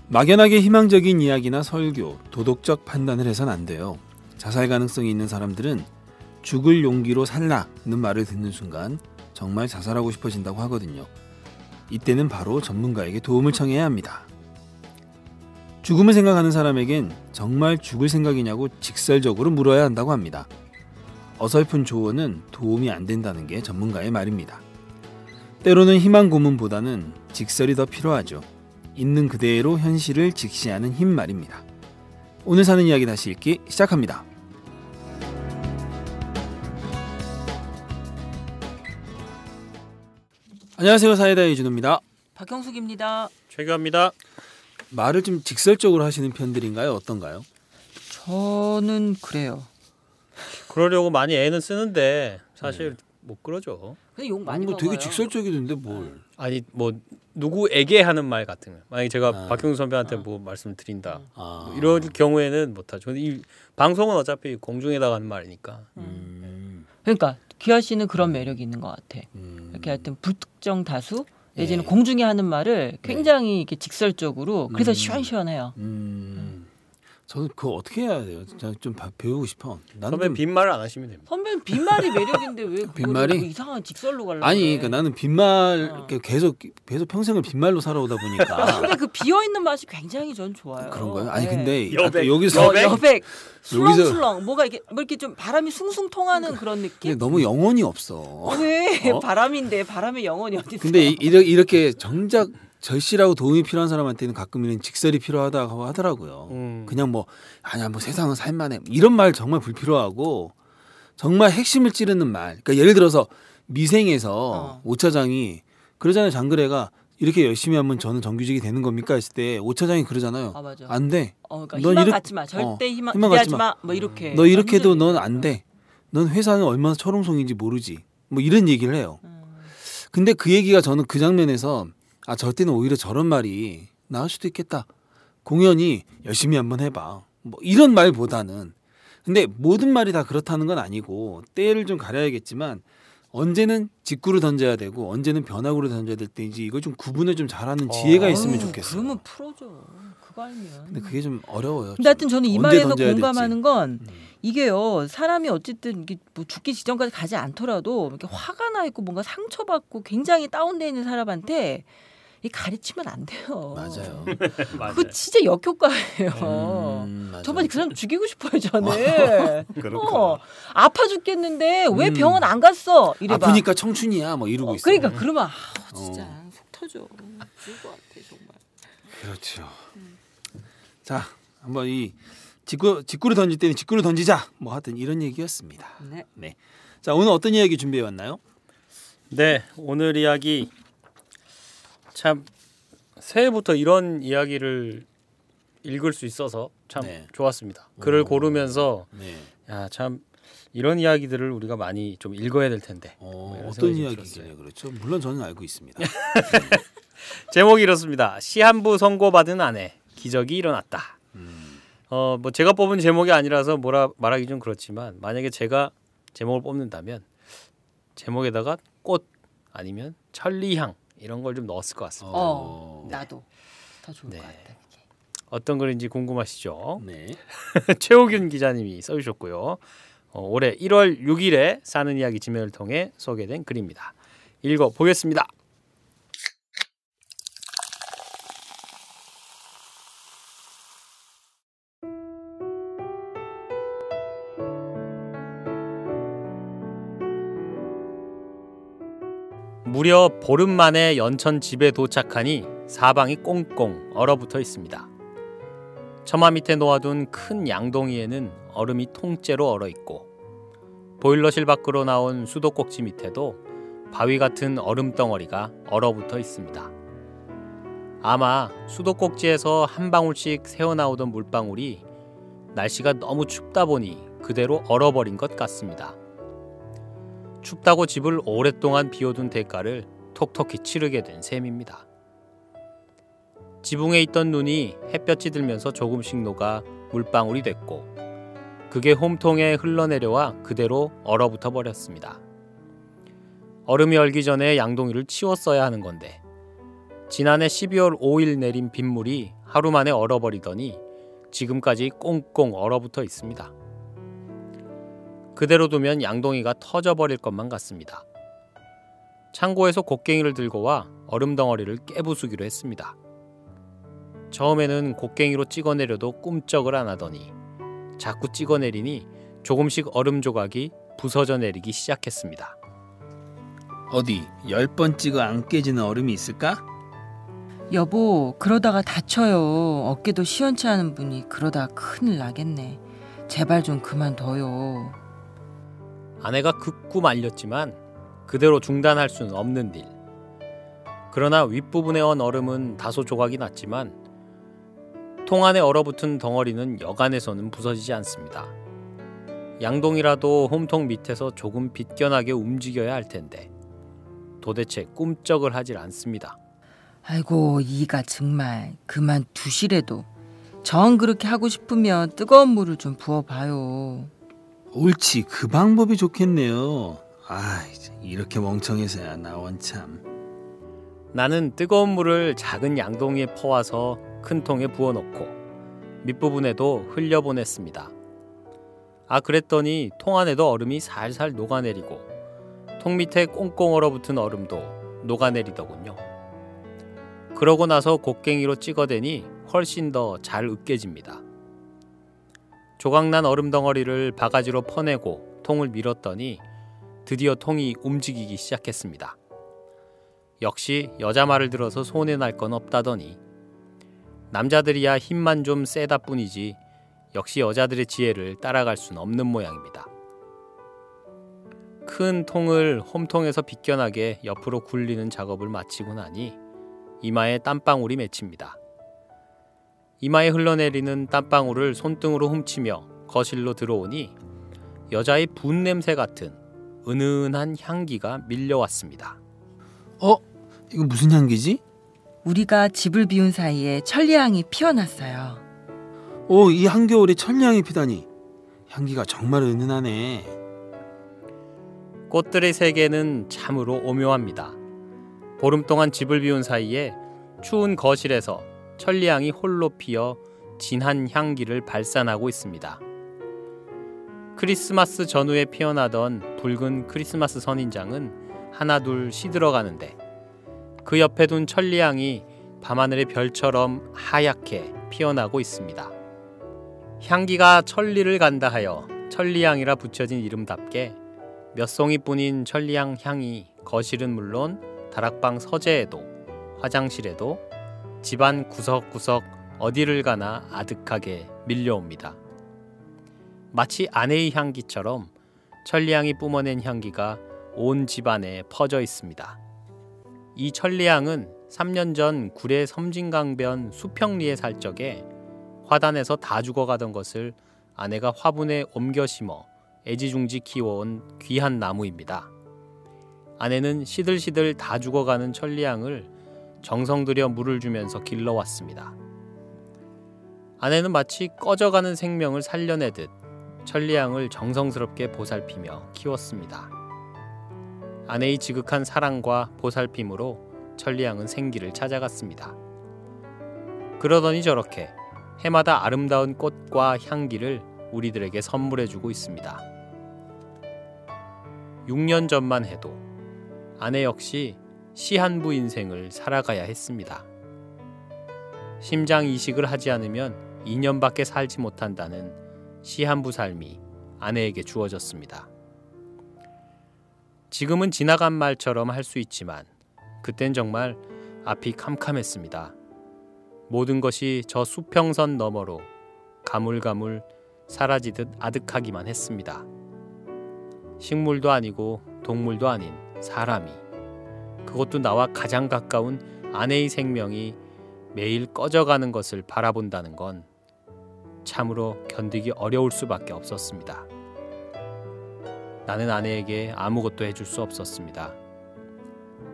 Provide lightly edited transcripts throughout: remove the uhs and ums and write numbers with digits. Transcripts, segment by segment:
막연하게 희망적인 이야기나 설교, 도덕적 판단을 해선 안 돼요. 자살 가능성이 있는 사람들은 죽을 용기로 살라는 말을 듣는 순간 정말 자살하고 싶어진다고 하거든요. 이때는 바로 전문가에게 도움을 청해야 합니다. 죽음을 생각하는 사람에겐 정말 죽을 생각이냐고 직설적으로 물어야 한다고 합니다. 어설픈 조언은 도움이 안 된다는 게 전문가의 말입니다. 때로는 희망 고문보다는 직설이 더 필요하죠. 있는 그대로 현실을 직시하는 힘 말입니다. 오늘 사는 이야기 다시 읽기 시작합니다. 안녕하세요. 사이다 이준호입니다. 박형숙입니다. 최규합니다. 말을 좀 직설적으로 하시는 편들인가요? 어떤가요? 저는 그래요. 그러려고 많이 애는 쓰는데 사실 못 그러죠. 근데 욕 많이 먹어요. 되게 직설적이던데 뭘? 아니 뭐 누구에게 하는 말 같은 거. 만약에 제가 박형숙 선배한테 뭐 말씀을 드린다. 뭐 이럴 경우에는 못하죠. 근데 이 방송은 어차피 공중에다가 하는 말이니까. 그러니까 기아 씨는 그런 매력이 있는 것 같아. 이렇게 하여튼 불특정 다수 내지는 공중에 하는 말을 굉장히 이렇게 직설적으로 그래서 시원시원해요. 저는 그거 어떻게 해야 돼요? 진짜 좀 배우고 싶어. 선배 빈말을 안 하시면 됩니다. 선배는 빈말이 매력인데 왜 빈말이? 이상한 직설로 가려고 아니 그래. 그러니까 나는 빈말 계속 평생을 빈말로 살아오다 보니까 근데 그 비어있는 맛이 굉장히 전 좋아요. 그런 거예요? 아니 근데 여백. 여기서 여백 술렁술렁 뭐가 이게 뭐 이렇게 좀 바람이 숭숭 통하는 그런 느낌? 너무 영혼이 없어. 왜? 바람인데 바람의 영혼이 어디 있어? 근데 이렇게 정작 절실하고 도움이 필요한 사람한테는 가끔 이런 직설이 필요하다고 하더라고요. 그냥 뭐 아니야 뭐 세상은 살만해 이런 말 정말 불필요하고 정말 핵심을 찌르는 말. 그러니까 예를 들어서 미생에서 오 차장이 그러잖아요. 장그래가 이렇게 열심히 하면 저는 정규직이 되는 겁니까 했을 때 오 차장이 그러잖아요. 아, 맞아. 안 돼. 그러니까 넌 희망 갖지 마. 절대 희망 기대하지 마. 뭐 이렇게. 너 이렇게 해도 넌 안 돼. 넌 회사는 얼마나 철옹성인지 모르지. 뭐 이런 얘기를 해요. 근데 그 얘기가 저는 그 장면에서 저 때는 오히려 저런 말이 나을 수도 있겠다. 공연이 열심히 한번 해봐. 뭐 이런 말보다는. 근데 모든 말이 다 그렇다는 건 아니고 때를 좀 가려야겠지만 언제는 직구를 던져야 되고 언제는 변화구를 던져야 될 때인지 이걸 좀 구분을 좀 잘하는 지혜가 있으면 좋겠어요. 그러면 풀어줘. 그거 알면. 근데 그게 좀 어려워요. 근데 하여튼 저는 이 말에서 공감하는 될지. 건 이게요. 사람이 어쨌든 이게 뭐 죽기 직전까지 가지 않더라도 이렇게 화가 나 있고 뭔가 상처받고 굉장히 다운돼 있는 사람한테 이 가르치면 안 돼요. 맞아요. 그거 진짜 역효과예요. 저번에 그 사람 죽이고 싶어요 저는. 아파 죽겠는데 왜 병원 안 갔어? 이래봐. 아프니까 청춘이야 뭐 이러고 있어. 그러니까 그러면 진짜 속 터져. 죽을 것 같아 정말. 그렇죠. 자 한번 이 직구를 던질 때는 직구를 던지자 뭐 하여튼 이런 얘기였습니다. 네. 자 오늘 어떤 이야기 준비해 왔나요? 네 오늘 이야기 참 새해부터 이런 이야기를 읽을 수 있어서 참 좋았습니다. 글을 고르면서 야, 참 이런 이야기들을 우리가 많이 좀 읽어야 될 텐데 어떤 이야기길래 그렇죠? 물론 저는 알고 있습니다. 제목이 이렇습니다. 시한부 선고받은 아내 기적이 일어났다. 뭐 제가 뽑은 제목이 아니라서 뭐라 말하기 좀 그렇지만 만약에 제가 제목을 뽑는다면 제목에다가 꽃 아니면 천리향 이런 걸 좀 넣었을 것 같습니다. 나도 더 좋을 것 같다. 어떤 글인지 궁금하시죠? 네. 최호균 기자님이 써주셨고요. 올해 1월 6일에 사는 이야기 지면을 통해 소개된 글입니다. 읽어보겠습니다. 무려 보름 만에 연천 집에 도착하니 사방이 꽁꽁 얼어붙어 있습니다. 처마 밑에 놓아둔 큰 양동이에는 얼음이 통째로 얼어있고 보일러실 밖으로 나온 수도꼭지 밑에도 바위 같은 얼음 덩어리가 얼어붙어 있습니다. 아마 수도꼭지에서 한 방울씩 새어나오던 물방울이 날씨가 너무 춥다 보니 그대로 얼어버린 것 같습니다. 춥다고 집을 오랫동안 비워둔 대가를 톡톡히 치르게 된 셈입니다. 지붕에 있던 눈이 햇볕이 들면서 조금씩 녹아 물방울이 됐고 그게 홈통에 흘러내려와 그대로 얼어붙어 버렸습니다. 얼음이 얼기 전에 양동이를 치웠어야 하는 건데 지난해 12월 5일 내린 빗물이 하루 만에 얼어버리더니 지금까지 꽁꽁 얼어붙어 있습니다. 그대로 두면 양동이가 터져버릴 것만 같습니다. 창고에서 곡괭이를 들고 와 얼음 덩어리를 깨부수기로 했습니다. 처음에는 곡괭이로 찍어내려도 꿈쩍을 안 하더니 자꾸 찍어내리니 조금씩 얼음 조각이 부서져 내리기 시작했습니다. 어디 10번 찍어 안 깨지는 얼음이 있을까? 여보, 그러다가 다쳐요. 어깨도 시원치 않은 분이 그러다 큰일 나겠네. 제발 좀 그만둬요. 아내가 극구 말렸지만 그대로 중단할 수는 없는 일. 그러나 윗부분에 언 얼음은 다소 조각이 났지만 통 안에 얼어붙은 덩어리는 여간에서는 부서지지 않습니다. 양동이라도 홈통 밑에서 조금 빗겨나게 움직여야 할 텐데 도대체 꿈쩍을 하질 않습니다. 아이고, 이가 정말 그만두시래도. 정 그렇게 하고 싶으면 뜨거운 물을 좀 부어봐요. 옳지, 그 방법이 좋겠네요. 이렇게 멍청해서야 나 원참. 나는 뜨거운 물을 작은 양동이에 퍼와서 큰 통에 부어놓고 밑부분에도 흘려보냈습니다. 그랬더니 통 안에도 얼음이 살살 녹아내리고 통 밑에 꽁꽁 얼어붙은 얼음도 녹아내리더군요. 그러고 나서 곡괭이로 찍어대니 훨씬 더 잘 으깨집니다. 조각난 얼음 덩어리를 바가지로 퍼내고 통을 밀었더니 드디어 통이 움직이기 시작했습니다. 역시 여자 말을 들어서 손해날 건 없다더니 남자들이야 힘만 좀 세다 뿐이지 역시 여자들의 지혜를 따라갈 수는 없는 모양입니다. 큰 통을 홈통에서 빗겨나게 옆으로 굴리는 작업을 마치고 나니 이마에 땀방울이 맺힙니다. 이마에 흘러내리는 땀방울을 손등으로 훔치며 거실로 들어오니 여자의 분 냄새 같은 은은한 향기가 밀려왔습니다. 이거 무슨 향기지? 우리가 집을 비운 사이에 천리향이 피어났어요. 이 한겨울에 천리향이 피다니. 향기가 정말 은은하네. 꽃들의 세계는 참으로 오묘합니다. 보름 동안 집을 비운 사이에 추운 거실에서 천리향이 홀로 피어 진한 향기를 발산하고 있습니다. 크리스마스 전후에 피어나던 붉은 크리스마스 선인장은 하나둘 시들어가는데 그 옆에 둔 천리향이 밤하늘의 별처럼 하얗게 피어나고 있습니다. 향기가 천리를 간다 하여 천리향이라 붙여진 이름답게 몇 송이뿐인 천리향 향이 거실은 물론 다락방 서재에도 화장실에도 집안 구석구석 어디를 가나 아득하게 밀려옵니다. 마치 아내의 향기처럼 천리향이 뿜어낸 향기가 온 집안에 퍼져 있습니다. 이 천리향은 3년 전 구례 섬진강변 수평리에 살 적에 화단에서 다 죽어가던 것을 아내가 화분에 옮겨 심어 애지중지 키워온 귀한 나무입니다. 아내는 시들시들 다 죽어가는 천리향을 정성 들여 물을 주면서 길러왔습니다. 아내는 마치 꺼져가는 생명을 살려내듯 천리향을 정성스럽게 보살피며 키웠습니다. 아내의 지극한 사랑과 보살핌으로 천리향은 생기를 찾아갔습니다. 그러더니 저렇게 해마다 아름다운 꽃과 향기를 우리들에게 선물해주고 있습니다. 6년 전만 해도 아내 역시 시한부 인생을 살아가야 했습니다. 심장 이식을 하지 않으면 2년밖에 살지 못한다는 시한부 삶이 아내에게 주어졌습니다. 지금은 지나간 말처럼 할 수 있지만 그땐 정말 앞이 캄캄했습니다. 모든 것이 저 수평선 너머로 가물가물 사라지듯 아득하기만 했습니다. 식물도 아니고 동물도 아닌 사람이, 그것도 나와 가장 가까운 아내의 생명이 매일 꺼져가는 것을 바라본다는 건 참으로 견디기 어려울 수밖에 없었습니다. 나는 아내에게 아무것도 해줄 수 없었습니다.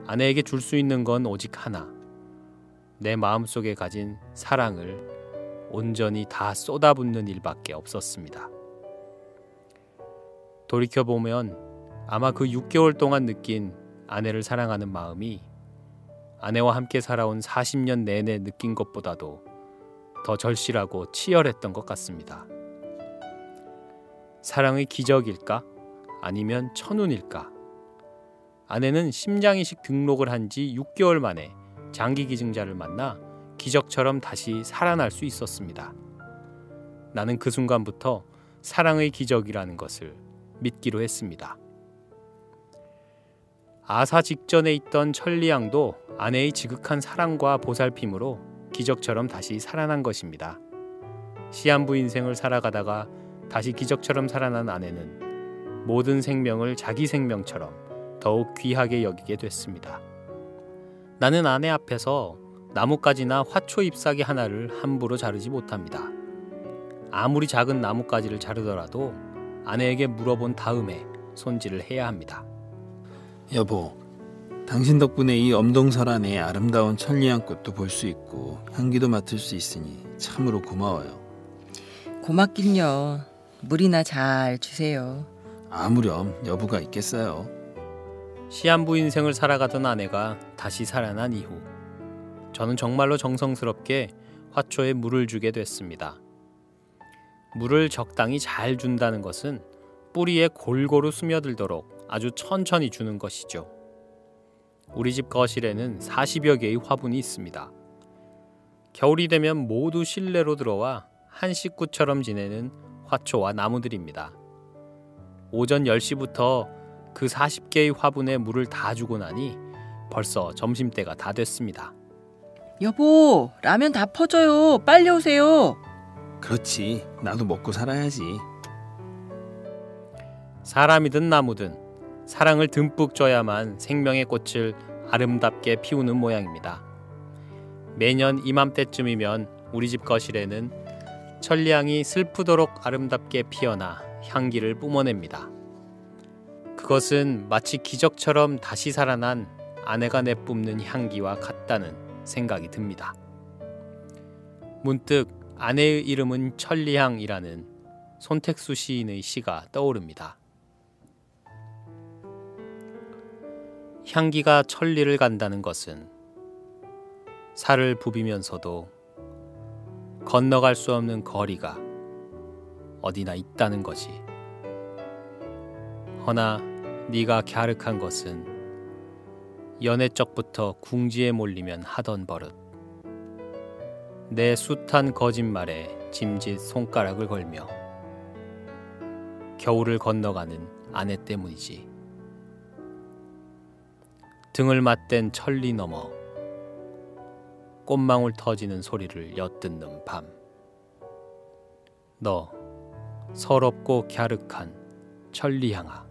아내에게 줄 수 있는 건 오직 하나, 내 마음속에 가진 사랑을 온전히 다 쏟아붓는 일밖에 없었습니다. 돌이켜보면 아마 그 6개월 동안 느낀 아내를 사랑하는 마음이 아내와 함께 살아온 40년 내내 느낀 것보다도 더 절실하고 치열했던 것 같습니다. 사랑의 기적일까? 아니면 천운일까? 아내는 심장이식 등록을 한 지 6개월 만에 장기 기증자를 만나 기적처럼 다시 살아날 수 있었습니다. 나는 그 순간부터 사랑의 기적이라는 것을 믿기로 했습니다. 아사 직전에 있던 천리양도 아내의 지극한 사랑과 보살핌으로 기적처럼 다시 살아난 것입니다. 시한부 인생을 살아가다가 다시 기적처럼 살아난 아내는 모든 생명을 자기 생명처럼 더욱 귀하게 여기게 됐습니다. 나는 아내 앞에서 나뭇가지나 화초 잎사귀 하나를 함부로 자르지 못합니다. 아무리 작은 나뭇가지를 자르더라도 아내에게 물어본 다음에 손질을 해야 합니다. 여보, 당신 덕분에 이 엄동설안의 아름다운 천리향꽃도 볼 수 있고 향기도 맡을 수 있으니 참으로 고마워요. 고맙긴요. 물이나 잘 주세요. 아무렴 여부가 있겠어요. 시한부 인생을 살아가던 아내가 다시 살아난 이후 저는 정말로 정성스럽게 화초에 물을 주게 됐습니다. 물을 적당히 잘 준다는 것은 뿌리에 골고루 스며들도록 아주 천천히 주는 것이죠. 우리 집 거실에는 40여 개의 화분이 있습니다. 겨울이 되면 모두 실내로 들어와 한 식구처럼 지내는 화초와 나무들입니다. 오전 10시부터 그 40개의 화분에 물을 다 주고 나니 벌써 점심때가 다 됐습니다. 여보, 라면 다 퍼져요. 빨리 오세요. 그렇지, 나도 먹고 살아야지. 사람이든 나무든 사랑을 듬뿍 줘야만 생명의 꽃을 아름답게 피우는 모양입니다. 매년 이맘때쯤이면 우리 집 거실에는 천리향이 슬프도록 아름답게 피어나 향기를 뿜어냅니다. 그것은 마치 기적처럼 다시 살아난 아내가 내뿜는 향기와 같다는 생각이 듭니다. 문득 아내의 이름은 천리향이라는 손택수 시인의 시가 떠오릅니다. 향기가 천리를 간다는 것은 살을 부비면서도 건너갈 수 없는 거리가 어디나 있다는 거지. 허나 네가 갸륵한 것은 연애적부터 궁지에 몰리면 하던 버릇. 내 숱한 거짓말에 짐짓 손가락을 걸며 겨울을 건너가는 아내 때문이지. 등을 맞댄 천리 너머 꽃망울 터지는 소리를 엿듣는 밤. 너 서럽고 갸륵한 천리향아.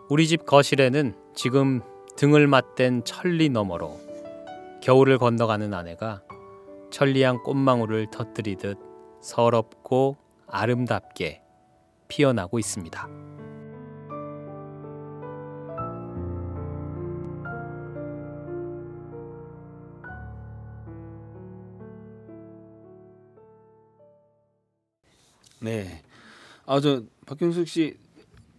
우리 집 거실에는 지금 등을 맞댄 천리 너머로 겨울을 건너가는 아내가 천리향 꽃망울을 터뜨리듯 서럽고 아름답게 피어나고 있습니다. 네. 저 박경숙 씨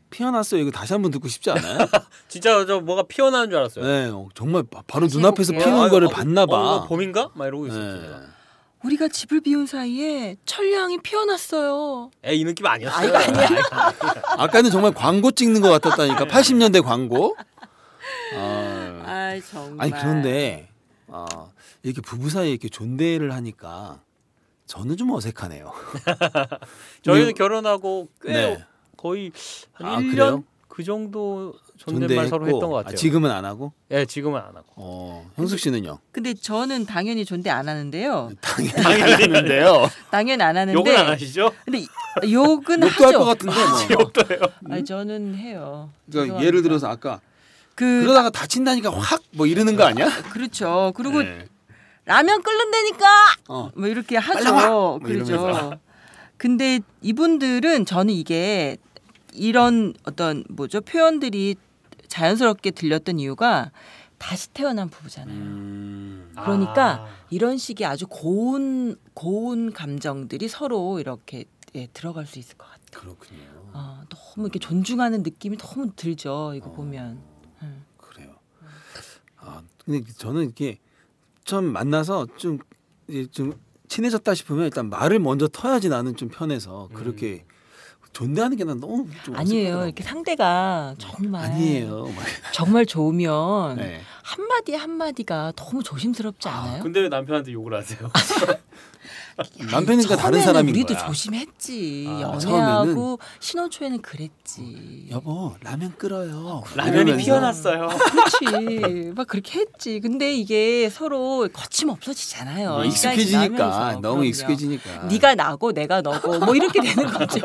피어났어요. 이거 다시 한번 듣고 싶지 않아요? 진짜 저 뭐가 피어나는 줄 알았어요. 네, 정말 바로 다시 눈앞에서 해볼게요. 피는 거를 봤나 봐. 봄인가? 막 이러고 있었죠. 제가. 우리가 집을 비운 사이에 천리향이 피어났어요. 이 느낌 아니었어요. 이거 아니야. 아까는 정말 광고 찍는 것 같았다니까. 80년대 광고. 정말. 아니 그런데 이렇게 부부 사이에 이렇게 존대를 하니까 저는 좀 어색하네요. 저희는 결혼하고 꽤 네. 거의 한 1년 그래요? 그 정도 존댓말 서로 했던 것 같아요. 지금은 안 하고? 네, 지금은 안 하고. 형숙 씨는요? 근데 저는 당연히 존대 안 하는데요. 당연히 안 하는데요. 당연히 안 하는데. 욕은 안 하시죠? 근데 욕은 욕도 할 하죠. 것 같은데 뭐. 욕도 해요. 아니 저는 해요. 그러니까 예를 들어서 아까 그 그러다가 다친다니까 확 뭐 이러는 거 아니야? 그렇죠. 그리고 네. 라면 끓는다니까 뭐 이렇게 빨리 하죠. 와! 뭐 그렇죠. 이러면서. 근데 이분들은 저는 이게 이런 어떤 표현들이 자연스럽게 들렸던 이유가 다시 태어난 부부잖아요. 그러니까 이런 식의 아주 고운 감정들이 서로 이렇게 들어갈 수 있을 것 같아요. 그렇군요. 너무 이렇게 존중하는 느낌이 너무 들죠. 이거 보면. 그래요. 근데 저는 이렇게 처음 만나서 좀 친해졌다 싶으면 일단 말을 먼저 터야지 나는 좀 편해서 그렇게 존대하는 게 난 너무 좀 아니에요. 어색하더라고. 이렇게 상대가 정말 아니에요. 정말 좋으면 네. 한마디 한마디가 너무 조심스럽지 않아요? 근데 왜 남편한테 욕을 하세요? 남편이니까 다른 처음에는 사람인 우리도 거야. 조심했지. 연애하고 처음에는 신혼 초에는 그랬지. 여보 라면 끓어요. 라면이 이러면서 피어났어요. 그렇지. 막 그렇게 했지. 근데 이게 서로 거침없어지잖아요. 시간이 익숙해지니까 지나면서. 너무 그럼요. 익숙해지니까. 네가 나고 내가 너고 뭐 이렇게 되는 거죠.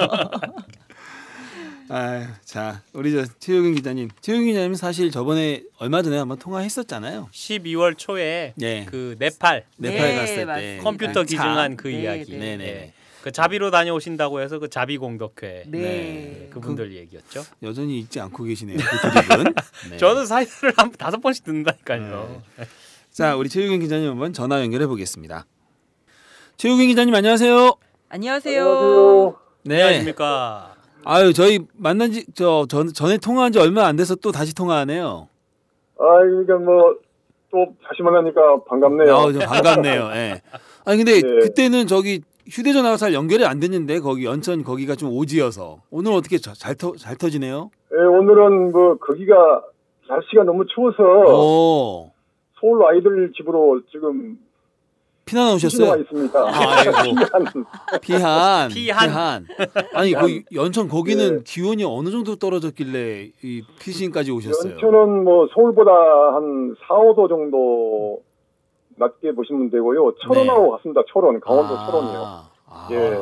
아유, 자 우리 최유경 기자님. 최유경 기자님 사실 저번에 얼마 전에 한번 통화했었잖아요. 12월 초에 네. 그 네팔 네팔 네, 갔을 때 맞습니다. 컴퓨터 기증한 그 네, 이야기. 네. 네네. 그 자비로 다녀오신다고 해서 그 자비 공덕회 네. 그분들 얘기였죠. 여전히 잊지 않고 계시네요. 그 드립은. 네. 저는 사이트를 한 5번씩 듣는다니까요. 자 우리 최유경 기자님 한번 전화 연결해 보겠습니다. 최유경 기자님 안녕하세요. 안녕하세요. 네. 안녕하십니까. 아유 저희 만난 지 전에 통화한 지 얼마 안 돼서 또 다시 통화하네요. 그러니까 뭐 또 다시 만나니까 반갑네요. 좀 반갑네요. 예. 아니 근데 네. 그때는 저기 휴대전화가 잘 연결이 안 됐는데 거기 연천 거기가 좀 오지여서 오늘 어떻게 잘 터지네요? 예, 오늘은 뭐 거기가 날씨가 너무 추워서 오 서울 아이들 집으로 지금 피난 신호가 오셨어요? 있습니다. 아이고 피한. 피한. 아니 그 연천 거기는 기온이 어느 정도 떨어졌길래 이 피신까지 오셨어요? 연천은 뭐 서울보다 한 4, 5도 정도 낮게 보시면 되고요. 철원하고 같습니다. 철원, 강원도 철원이요. 예.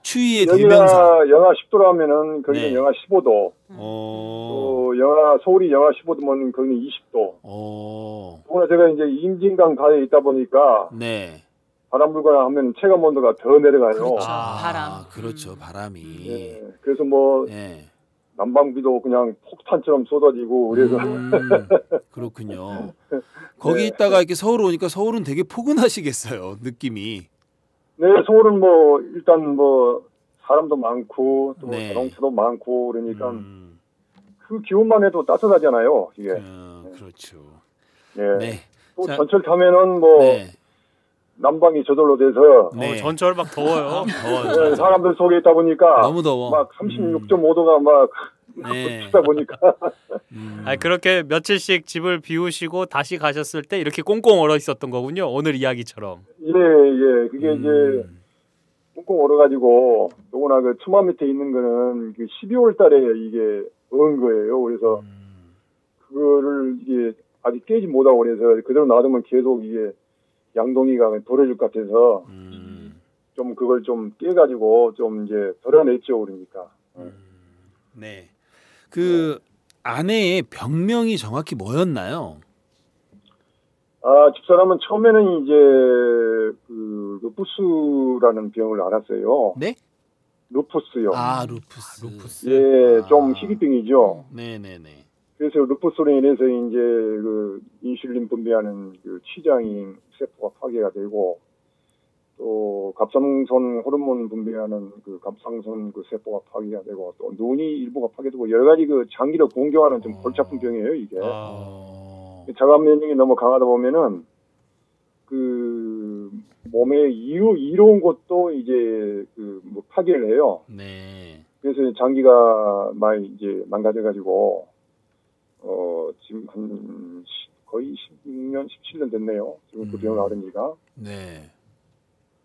추위의 여기가 대명사. 영하 10도라면은 거기는 네. 영하 15도. 또 서울이 영하 15도면 거기는 20도. 더구나 제가 이제 임진강 가에 있다 보니까 네. 바람 불거나 하면 체감 온도가 더 내려가요. 그렇죠. 바람. 그렇죠. 바람이. 예, 그래서 뭐 네. 난방비도 그냥 폭탄처럼 쏟아지고 그래서 그렇군요. 거기 있다가 이렇게 서울 오니까 서울은 되게 포근하시겠어요. 느낌이. 네, 서울은 뭐 일단 뭐 사람도 많고 또 네. 자동차도 많고 그러니까 그 기온만 해도 따뜻하잖아요. 이게. 그렇죠. 예. 네. 또 자, 전철 타면은 뭐 네. 난방이 저절로 돼서 네. 전철 막 더워요. 네, 사람들 속에 있다 보니까 너무 더워. 막 36.5도가 막 네. 붙다 보니까 아니, 그렇게 며칠씩 집을 비우시고 다시 가셨을 때 이렇게 꽁꽁 얼어 있었던 거군요. 오늘 이야기처럼. 예, 그게 이제 꽁꽁 얼어가지고 더구나 그 처마 밑에 있는 거는 그 12월 달에 이게 얼은 거예요. 그래서 그거를 이게 아직 깨지 못하고 그래서 그대로 놔두면 계속 이게 양동이가 돌아질 것 같아서 좀 그걸 좀 깨가지고 좀 이제 덜어냈죠. 그러니까. 네. 그 아내의 병명이 정확히 뭐였나요? 집사람은 처음에는 이제 그 루푸스라는 병을 앓았어요. 네? 루푸스요. 루푸스. 예, 좀 희귀병이죠. 네네네. 그래서 루푸스로 인해서 이제 그 인슐린 분비하는 그 췌장이 세포가 파괴가 되고 또 갑상선 호르몬 분비하는 그 갑상선 그 세포가 파괴가 되고 또 눈이 일부가 파괴되고 여러 가지 그 장기를 공격하는 좀 골치 아픈 병이에요 이게. 자가 면역이 너무 강하다 보면은 그 몸에 이로운 것도 이제 그 뭐 파괴를 해요. 네. 그래서 장기가 많이 이제 망가져가지고 지금 한 거의 16년, 17년 됐네요. 지금 그 병을 앓은 지가. 네.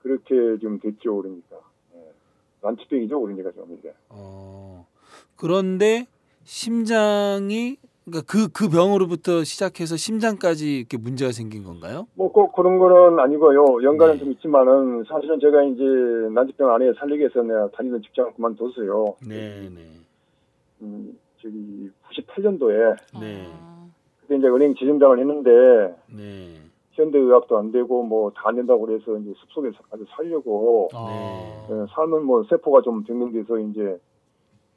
그렇게 좀 됐죠, 그러니까. 난치병이죠, 그러니까 좀 이제. 그런데 심장이 그러니까 그 병으로부터 시작해서 심장까지 이렇게 문제가 생긴 건가요? 뭐 꼭 그런 거는 아니고요. 연관은 네. 좀 있지만은 사실은 제가 이제 난치병 안에 살리기 위해서 내가 다니던 직장을 그만뒀어요. 네. 저기 98년도에 네. 그때 이제 은행 지점장을 했는데 네. 현대의학도 안 되고 뭐 다 안 된다고 그래서 이제 숲속에 아주 살려고 삶은 뭐 세포가 좀 변경돼서 이제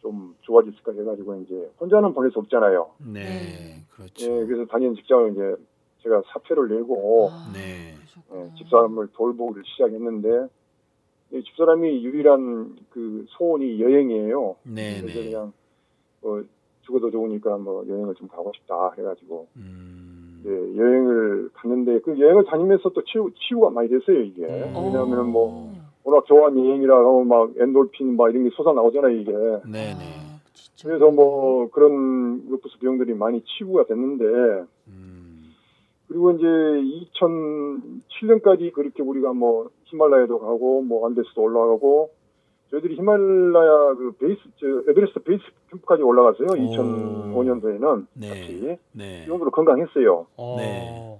좀 좋아졌을까 해가지고 이제 혼자는 보낼 수 없잖아요. 네. 그렇죠. 예, 그래서 다니는 직장을 이제 제가 사표를 내고 네. 집사람을 돌보기를 시작했는데 집사람이 유일한 그 소원이 여행이에요. 네. 그래서 그냥 죽어도 좋으니까 뭐 여행을 좀 가고 싶다 해가지고 여행을 갔는데 그 여행을 다니면서 또 치유가 많이 됐어요 이게. 왜냐하면은 뭐 워낙 좋아하는 여행이라 하면 막 엔돌핀 막 이런 게 솟아 나오잖아요 이게. 네네. 그래서 뭐 그런 루푸스 병들이 많이 치유가 됐는데 그리고 이제 2007년까지 그렇게 우리가 뭐 히말라야도 가고 뭐 안데스도 올라가고 저희들이 히말라야 그 에베레스트 베이스 캠프까지 올라갔어요. 2005년도에는 같이. 이 정도로 건강했어요. 네.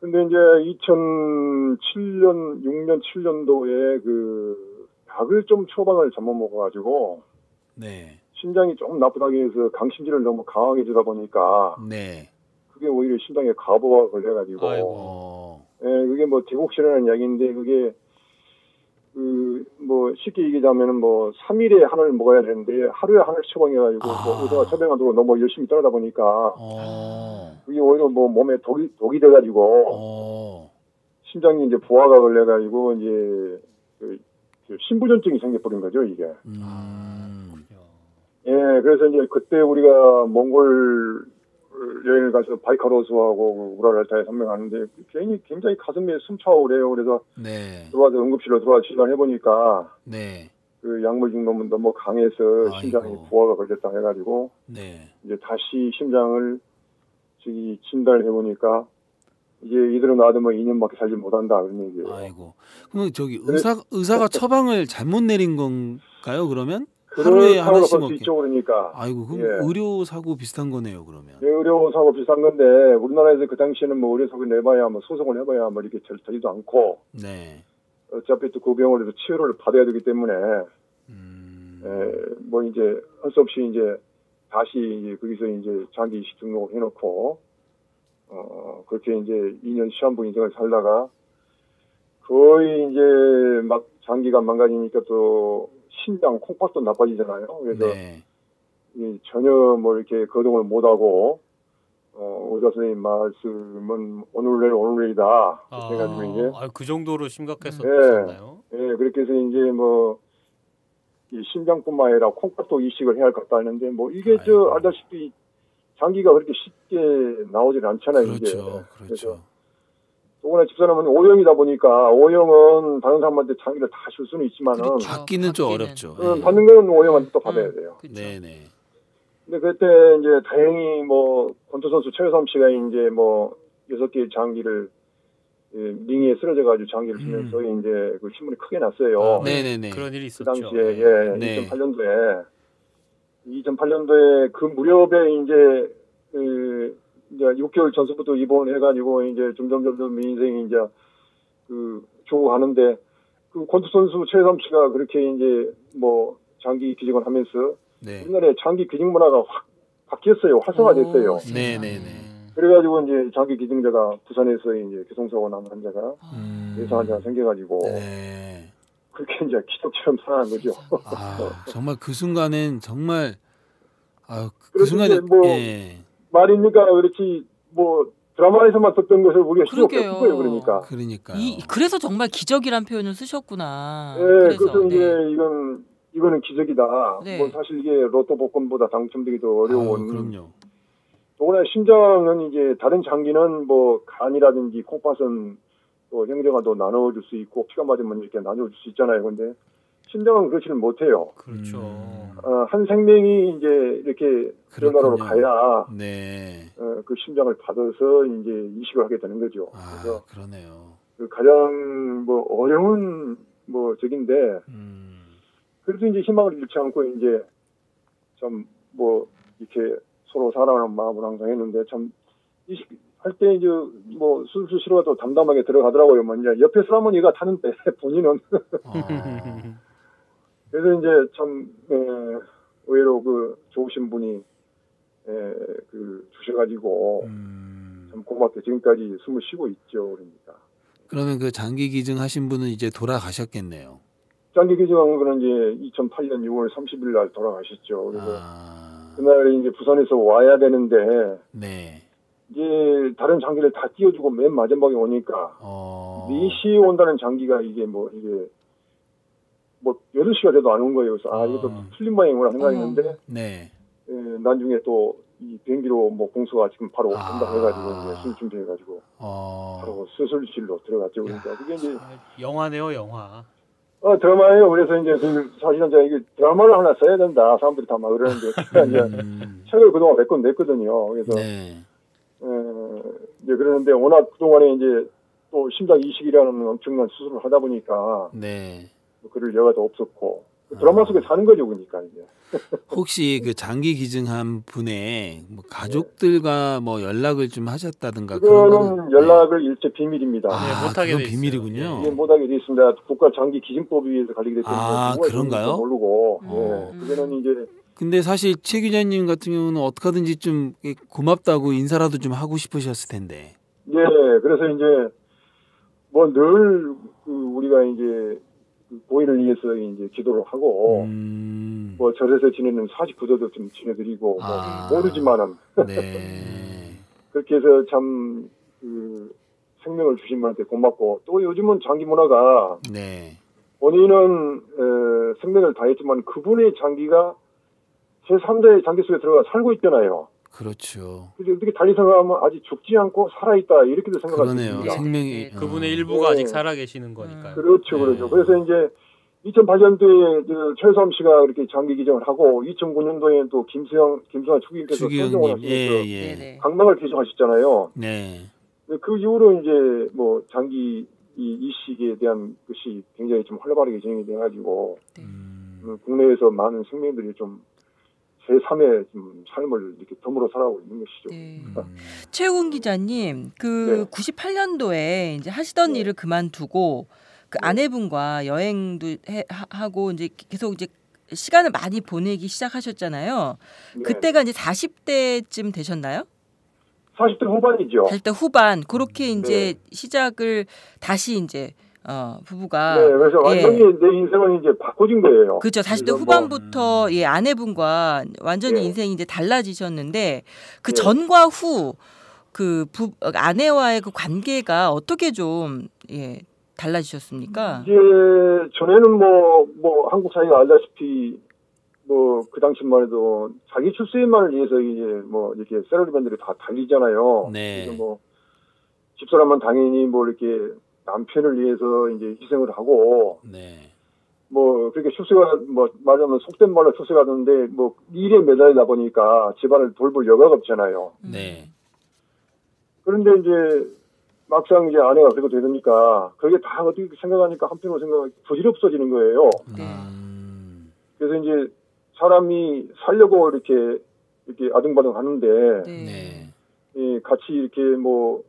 근데 이제 2007년, 6년, 7년도에 그 약을 좀 처방을 잘못 먹어가지고 심장이 조금 나쁘다고 해서 강심질을 너무 강하게 주다 보니까 그게 오히려 심장에 가부가 걸려가지고 그게 뭐 대곡실이라는 약인데 그게 그 뭐 쉽게 얘기하자면은 뭐 3일에 하나를 먹어야 되는데 하루에 하나를 처방해가지고 뭐 의사가 처방하도록 너무 열심히 따르다 보니까 그게 오히려 뭐 몸에 독이 돼가지고 심장이 이제 부하가 걸려가지고 이제 그 심부전증이 생겨버린 거죠 이게. 그래서 이제 그때 우리가 몽골 여행을 가서 바이카로스하고 우랄알타에 선명하는데 굉장히 가슴에 숨차고 그래요. 그래서 들어와서 응급실로 들어와서 진단해보니까 그 약물 중독은 너무 강해서 심장이 부하가 걸렸다 해가지고 이제 다시 심장을 저기 진단을 해보니까 이제 이대로 놔두면 2년밖에 살지 못한다 그런 얘기예요. 아이고. 그럼 저기 의사가 처방을 잘못 내린 건가요? 그러면? 하루에 하나씩 먹게. 있죠, 그러니까. 아이고, 그럼 의료 사고 비슷한 거네요, 그러면. 의료 사고 비슷한 건데 우리나라에서 그 당시에는 뭐 의료 사고 내봐야 뭐 소송을 해봐야 뭐 이렇게 되지도 않고. 어차피 또 그 병원에서 치료를 받아야 되기 때문에 뭐 이제 할 수 없이 이제 다시 거기서 이제 장기 이식 등록을 해놓고 그렇게 이제 2년 시한부 인생을 살다가 거의 이제 막 장기가 망가지니까 또 심장 콩팥도 나빠지잖아요. 그래서 전혀 뭐 이렇게 거동을 못하고 의사 선생님 말씀은 오늘 내일이다. 그래가지고 이제 그 정도로 심각했었나요? 그렇게 해서 이제 뭐 이 심장뿐만 아니라 콩팥도 이식을 해야 할 것 같다는데 뭐 이게 알다시피 장기가 그렇게 쉽게 나오질 않잖아요. 그렇죠. 그래서 또나 집사람은 O형이다 보니까 O형은 다른 사람한테 장기를 다 줄 수는 있지만은 받기는 좀 어렵죠. 받는 거는 O형한테 또 받아야 돼요. 네네. 근데 그때 이제 다행히 뭐 권투 선수 최효삼 씨가 이제 뭐 6개의 장기를 링에 쓰러져가지고 장기를 주면서 이제 그 신문이 크게 났어요. 네네네. 그런 일이 있었죠. 그 당시에 2008년도에 그 무렵에 이제 이제 6개월 전서부터 입원을 해가지고 이제 점점 인생이 이제 그 죽어가는데 그 권투 선수 최효삼 씨가 그렇게 이제 뭐 장기 기증을 하면서 우리나라의 장기 기증 문화가 확 바뀌었어요. 활성화됐어요. 네네네. 그래가지고 이제 장기 기증자가 부산에서 이제 교통사고 난 환자가 예상 환자가 생겨가지고 그렇게 이제 기적처럼 살아난 거죠. 정말 그 순간엔 정말 그 순간에 뭐 말입니까 그렇지 뭐 드라마에서만 썼던 것을 우리가 시도했을 거예요. 그러니까. 그래서 정말 기적이란 표현을 쓰셨구나. 그래서 이제 이거는 기적이다. 뭐 사실 이게 로또 복권보다 당첨되기도 어려운. 그럼요. 더구나 심장은 이제 다른 장기는 뭐 간이라든지 콩팥은 또 형제간도 나눠줄 수 있고 피가 맞으면 이렇게 나눠줄 수 있잖아요. 근데 심장은 그렇지는 못해요. 그렇죠. 한 생명이 이제 이렇게 결과로 가야 그 심장을 받아서 이제 이식을 하게 되는 거죠. 그래서 그러네요. 그 가장 뭐 어려운 뭐 적인데 그래도 이제 희망을 잃지 않고 이제 참 뭐 이렇게 서로 사랑하는 마음으로 항상 했는데 참 이식할 때 이제 뭐 수시로라도 담담하게 들어가더라고요. 뭐 이제 옆에 사람은이가 타는데 본인은 그래서 이제 참 의외로 그 좋으신 분이 그 주셔가지고 참 고맙게 지금까지 숨을 쉬고 있죠. 그러니까. 그러면 그 장기 기증하신 분은 이제 돌아가셨겠네요. 장기 기증한 거는 이제 2008년 6월 30일 날 돌아가셨죠. 그래서 그날 이제 부산에서 와야 되는데 이제 다른 장기를 다 띄워주고 맨 마지막에 오니까 4시에 온다는 장기가 이게 뭐 8시가 돼도 안 온 거예요. 그래서 이것도 틀린 모양이구나 생각했는데 나중에 또 이 비행기로 뭐 공수가 지금 바로 온다고 해가지고 이제 수술 준비해가지고 바로 수술실로 들어갔죠. 그러니까 그게 이제 영화네요, 영화. 드라마예요. 그래서 이제 사실은 제가 이게 드라마를 하나 써야 된다. 사람들이 다 막 그러는데 제가 이제 책을 그동안 몇 권 냈거든요. 그래서 이제 그러는데 워낙 그동안에 이제 또 심장 이식이라는 엄청난 수술을 하다 보니까 그럴 여가도 없었고 드라마 속에 사는 거죠, 그러니까 이제. 혹시 그 장기 기증한 분의 뭐 가족들과 뭐 연락을 좀 하셨다든가 그거는 연락을 일체 비밀입니다. 못하게 돼 비밀이군요. 이게 못하게 돼 있습니다. 국가 장기 기증법에 의해서 관리되기 때문에 그런가요? 모르고 그거는 이제. 근데 사실 최 기자님 같은 경우는 어떻게든지 좀 고맙다고 인사라도 좀 하고 싶으셨을 텐데. 네, 그래서 이제 뭐 늘 우리가 이제 고인을 위해서 이제 기도를 하고 뭐 절에서 지내는 49도도 좀 지내드리고 뭐 모르지만은 그렇게 해서 참 생명을 주신 분한테 고맙고 또 요즘은 장기 문화가 본인은 생명을 다했지만 그분의 장기가 제3자의 장기 속에 들어가 살고 있잖아요. 그렇죠. 그래서 어떻게 달리 생각하면 아직 죽지 않고 살아있다 이렇게도 생각할 수 있습니다. 생명이 그분의 일부가 아직 살아계시는 거니까요. 그렇죠. 그래서 이제 2008년도에 최수암 씨가 이렇게 장기 기증을 하고 2009년도에 또 김수환 추기님께서 선정을 하시면서 각막을 개정하셨잖아요. 그 이후로 이제 뭐 장기 이식에 대한 것이 굉장히 좀 활발하게 진행이 돼가지고 국내에서 많은 생명들이 좀 제3의 좀 삶을 이렇게 덤으로 살아가고 있는 것이죠. 최우근 기자님, 98년도에 이제 하시던 일을 그만두고 그 아내분과 여행도 하고 이제 계속 이제 시간을 많이 보내기 시작하셨잖아요. 그때가 이제 40대쯤 되셨나요? 40대 후반이죠. 40대 후반 그렇게 이제 시작을 다시 이제 부부가 그래서 완전히 내 인생은 이제 바꿔진 거예요. 그렇죠. 40대 후반부터 아내분과 완전히 인생이 이제 달라지셨는데 그 전과 후 그 아내와의 그 관계가 어떻게 좀 달라지셨습니까? 이제 전에는 뭐 한국 사회가 알다시피 뭐 그 당시만 해도 자기 출세만을 위해서 이제 뭐 이렇게 셀러리맨들이 다 달리잖아요. 그래서 뭐 집사람은 당연히 뭐 이렇게 남편을 위해서 이제 희생을 하고, 뭐 그렇게 출세가 뭐 말하자면 속된 말로 출세가 되는데 뭐 일에 매달리다 보니까 집안을 돌볼 여가가 없잖아요. 그런데 이제 막상 이제 아내가 그렇게 되니까 그게 다 어떻게 생각하니까 한편으로 생각하니까 부질없어지는 거예요. 그래서 이제 사람이 살려고 이렇게 아등바등 하는데 같이 이렇게 뭐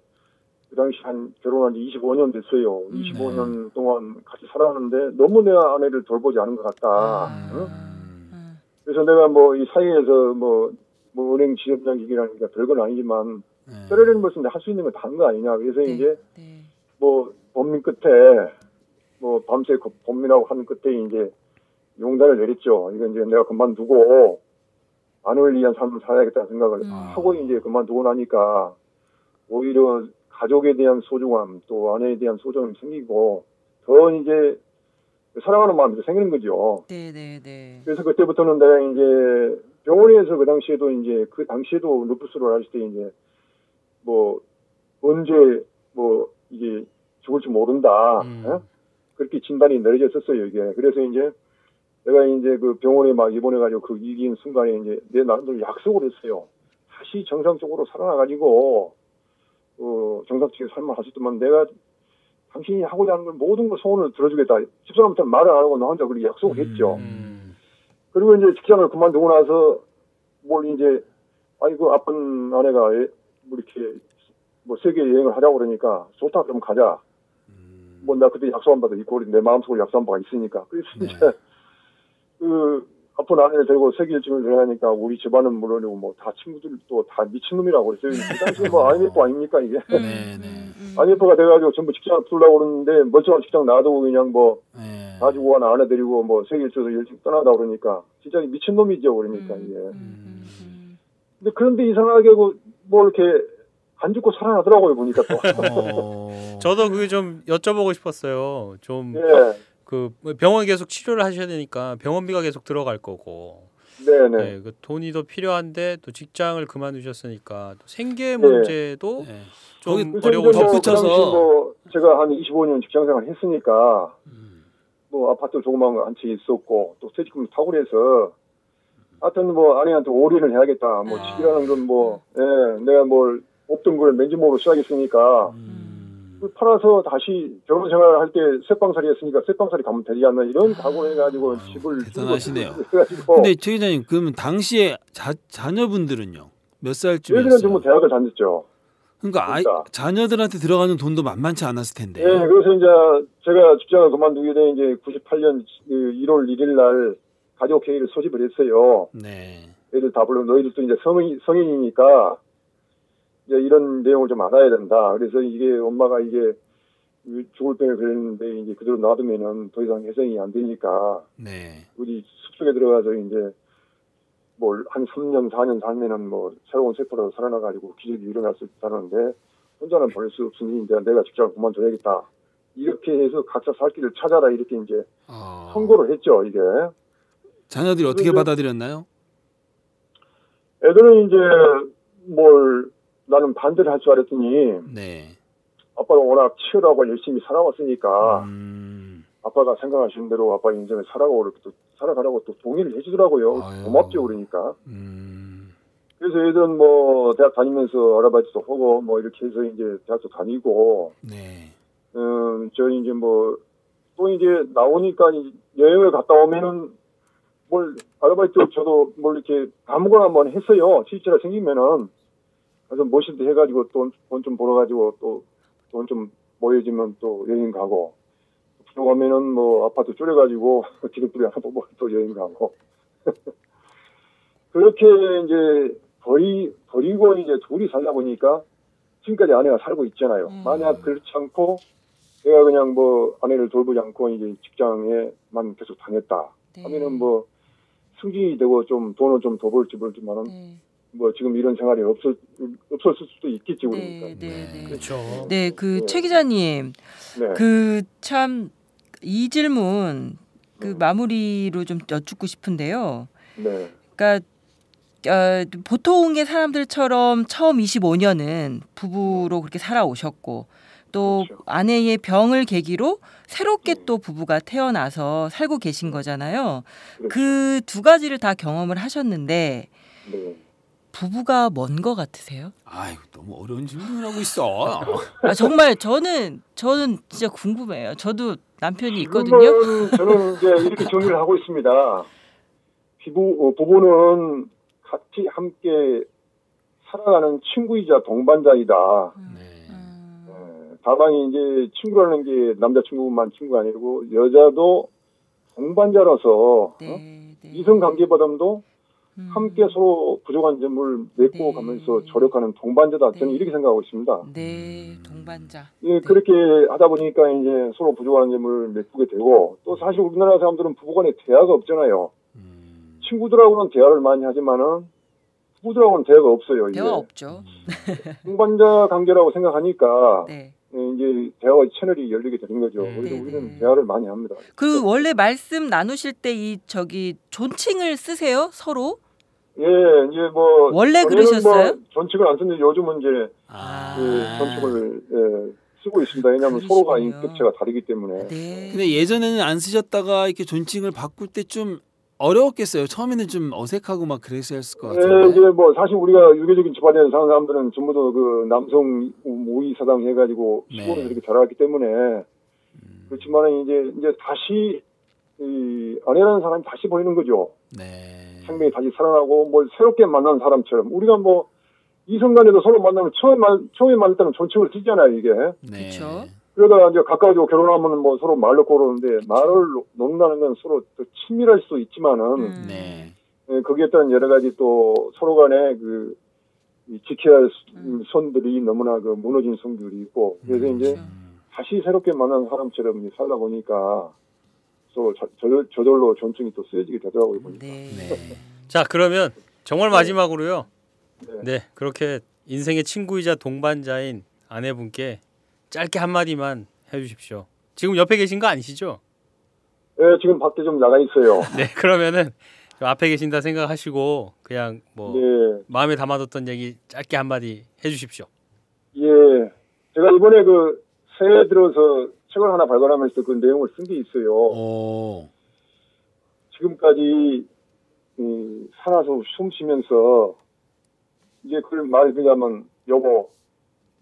그 당시 결혼한 지 25년 됐어요. 25년 동안 같이 살았는데 너무 내 아내를 돌보지 않은 것 같다. 그래서 내가 뭐 이 사회에서 뭐 은행 지점장직이라니까 별건 아니지만 셀러리는 무슨 할 수 있는 거 다 한 거 아니냐. 그래서 이제 뭐 범민 끝에 뭐 밤새 범민하고 하는 끝에 이제 용단을 내렸죠. 이건 이제 내가 그만두고 아내를 위한 삶을 살아야겠다는 생각을 하고 이제 그만두고 나니까 오히려 가족에 대한 소중함 또 아내에 대한 소중함이 생기고 더 이제 사랑하는 마음이 생기는 거죠. 그래서 그때부터는 내가 이제 병원에서 그 당시에도 루푸스를 할 때 이제 뭐 언제 뭐 이게 죽을지 모른다. 그렇게 진단이 내려졌었어요, 이게. 그래서 이제 내가 이제 그 병원에 막 입원해가지고 그 위기인 순간에 이제 내 나름대로 약속을 했어요. 다시 정상적으로 살아나가지고 정상적인 삶을 할 수 있다면 내가 당신이 하고자 하는 걸 모든 걸 소원을 들어주겠다. 집사람한테 말을 안 하고 나 혼자 그렇게 약속을 했죠. 그리고 이제 직장을 그만두고 나서 뭘 이제 아픈 아내가 뭐 이렇게 뭐 세계 여행을 하자고 그러니까 좋다 그럼 가자. 뭐 나 그때 약속 한 바도 있고 내 마음속으로 약속 한 바가 있으니까. 그래서 이제 그 아픈 아내를 데리고 세계 일정을 들어가니까 우리 집안은 물론이고 뭐 다 친구들도 다 미친놈이라고 그랬어요. 그 당시에 뭐 IMF 아닙니까 이게. IMF가 돼가지고 전부 직장을 풀려고 그러는데 멀쩡한 직장 놔두고 그냥 뭐 가지고 가는 아내 데리고 뭐 세계 일정에서 일찍 떠나다 그러니까 진짜 미친놈이죠. 그러니까 이게. 근데 그런데 이상하게 뭐 이렇게 안 죽고 살아나더라고요 보니까 또. 저도 그게 좀 여쭤보고 싶었어요. 좀 그 병원 계속 치료를 하셔야 되니까 병원비가 계속 들어갈 거고 네네. 네, 그 돈이 더 필요한데 또 직장을 그만두셨으니까 또 생계 문제도 네. 좀 거기 어려우실 덧붙여서- 그 당시 뭐 제가 한 25년 직장생활 했으니까 뭐 아파트 조그마한 거 한 채 있었고 또 퇴직금 탁월해서 하여튼 뭐 아내한테 올인을 해야겠다. 뭐 집이라는 건 뭐 내가 뭘 없던 걸 맨주먹으로 시작했으니까 그걸 팔아서 다시 결혼 생활을 할 때 쇠빵살이 했으니까 쇠빵살이 가면 되지 않나 이런 각오를 해가지고 집을 대단하시네요. 해가지고 근데 최 기자님 그러면 당시에 자녀분들은요? 몇 얘들은 살쯤이었어요? 전부 대학을 다녔죠. 그러니까 그러니까. 자녀들한테 들어가는 돈도 만만치 않았을 텐데. 예, 그래서 이제 제가 직장을 그만두게 된 이제 98년 1월 1일 날 가족회의를 소집을 했어요. 네. 애들 다 불러 너희들도 이제 성인이니까 이제 이런 내용을 좀 알아야 된다. 그래서 이게 엄마가 이게 죽을 병에 걸렸는데 이제 그대로 놔두면은 더 이상 해생이 안 되니까 네. 우리 숲속에 들어가서 이제 뭘 한 3년 4년 살면은 뭐 새로운 세포라도 살아나가지고 기적이 일어날 수 있다는데 혼자는 보낼 수 없으니 이제 내가 직장을 그만둬야겠다. 이렇게 해서 각자 살 길을 찾아라 이렇게 이제 선고를 했죠 이게. 자녀들이 어떻게 그래서- 받아들였나요? 애들은 이제 뭘 나는 반대를 할 줄 알았더니 네. 아빠가 워낙 치열하고 열심히 살아왔으니까 음. 아빠가 생각하시는 대로 아빠 인생을 살아가라고 또 동의를 해주더라고요. 아유. 고맙죠 그러니까. 음. 그래서 애들은 뭐 대학 다니면서 아르바이트도 하고 뭐 이렇게 해서 이제 대학도 다니고 네. 저희 이제 뭐 또 이제 나오니까 여행을 갔다 오면은 뭘 아르바이트 저도 뭘 이렇게 아무거나 한번 했어요. 실제로 생기면은 그래서 멋있게 해가지고 돈 좀 벌어가지고 또 돈 좀 모여지면 또 여행 가고 들어가면은 뭐 아파트 줄여가지고 기름불이 하나 보고 또 여행 가고 그렇게 이제 버리고 이제 둘이 살다 보니까 지금까지 아내가 살고 있잖아요. 만약 그렇지 않고 내가 그냥 뭐 아내를 돌보지 않고 이제 직장에만 계속 다녔다 하면은 뭐 승진이 되고 좀 돈을 좀 더 벌지 벌지만은 뭐 지금 이런 생활이 없었을 수도 있겠지 그러니까. 네. 그렇죠. 네, 그 네. 최 기자님, 네. 그 참 이 질문 그 마무리로 좀 여쭙고 싶은데요. 네. 그러니까 보통의 사람들처럼 처음 25년은 부부로 그렇게 살아오셨고 또 그렇죠. 아내의 병을 계기로 새롭게 또 부부가 태어나서 살고 계신 거잖아요. 그렇죠. 그 두 가지를 다 경험을 하셨는데 네. 부부가 먼 거 같으세요? 아이고 너무 어려운 질문을 하고 있어. 아 정말 저는 진짜 궁금해요. 저도 남편이 있거든요. 지금은 저는 이제 이렇게 정리를 하고 있습니다. 부부는 같이 함께 살아가는 친구이자 동반자이다. 네. 다만 이제 친구라는 게 남자친구만 친구가 아니고 여자도 동반자로서 네. 이성 관계보다도 함께 서로 부족한 점을 메꿔 가면서 조력하는 동반자다. 저는 이렇게 생각하고 있습니다. 네, 동반자. 예, 그렇게 하다 보니까 이제 서로 부족한 점을 메꾸게 되고 또 사실 우리나라 사람들은 부부간에 대화가 없잖아요. 친구들하고는 대화를 많이 하지만은 부부들하고는 대화가 없어요. 이게. 대화 없죠. 동반자 관계라고 생각하니까 네. 이제 대화의 채널이 열리게 되는 거죠. 그래서 네, 우리는 네. 대화를 많이 합니다. 그 원래 말씀 나누실 때 이 존칭을 쓰세요 서로? 예, 이제 뭐 원래 전에는 그러셨어요? 뭐 존칭을 안 쓰는데 요즘은 이제 존칭을 쓰고 있습니다. 왜냐하면 서로가 그러시군요. 인격체가 다르기 때문에. 네. 근데 예전에는 안 쓰셨다가 이렇게 존칭을 바꿀 때 좀 어려웠겠어요. 처음에는 좀 어색하고 막 그랬을 것 예, 같은데. 이제 뭐 사실 우리가 유교적인 집안에 사는 사람들은 전부 다 그 남성 우위 사당 해가지고 시골에서 네. 이렇게 자라왔기 때문에 그렇지만은 이제 다시 이 아내라는 사람이 다시 보이는 거죠. 네. 생명이 다시 살아나고 뭘 새롭게 만난 사람처럼 우리가 뭐 이성간에도 서로 만나면 처음에 만날 때는 존칭을 쓰잖아요 이게. 네. 그쵸. 그러다가 이제 가까워지고 결혼하면 뭐 서로 말로 고르는데 말을 놓는다는 건 서로 더 친밀할 수 있지만은 네. 예, 거기에 따른 여러 가지 또 서로 간에 이 지켜야 할 선들이 너무나 그 무너진 성들이 있고 그래서 이제 다시 새롭게 만난 사람처럼 살다 보니까 또 저절로 존칭이 또 쓰여지게 되더라고요 보니까. 네. 네. 자, 그러면 정말 마지막으로요. 네. 네, 그렇게 인생의 친구이자 동반자인 아내분께 짧게 한마디만 해주십시오. 지금 옆에 계신 거 아니시죠? 예, 지금 밖에 좀 나가 있어요. 네, 그러면은 저 앞에 계신다 생각하시고 그냥 뭐 네. 마음에 담아뒀던 얘기 짧게 한마디 해주십시오. 예. 제가 이번에 그 새해 들어서 책을 하나 발간하면서 그 내용을 쓴 게 있어요. 오. 지금까지 살아서 숨 쉬면서 이제 그걸 말하자면 여보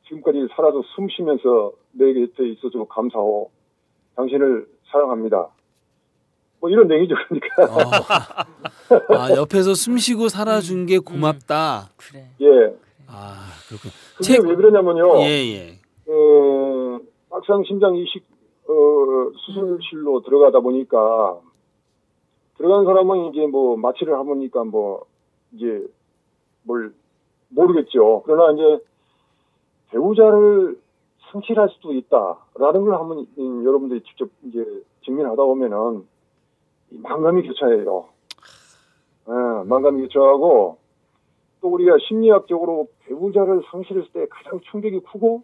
지금까지 살아서 숨 쉬면서 내 곁에 있어서 감사하고 당신을 사랑합니다. 뭐 이런 내용이죠. 그러니까. 아 옆에서 숨쉬고 살아준 게 고맙다. 그래. 예. 아 그렇군. 그게 왜 그러냐면요. 예예. 막상 심장 이식 수술실로 들어가다 보니까 들어간 사람은 이제 뭐 마취를 하보니까 뭐 이제 뭘 모르겠죠. 그러나 이제 배우자를 상실할 수도 있다라는 걸 한번 여러분들이 직접 이제 직면하다 보면은 만감이 교차해요. 만감이 교차하고 또 우리가 심리학적으로 배우자를 상실했을 때 가장 충격이 크고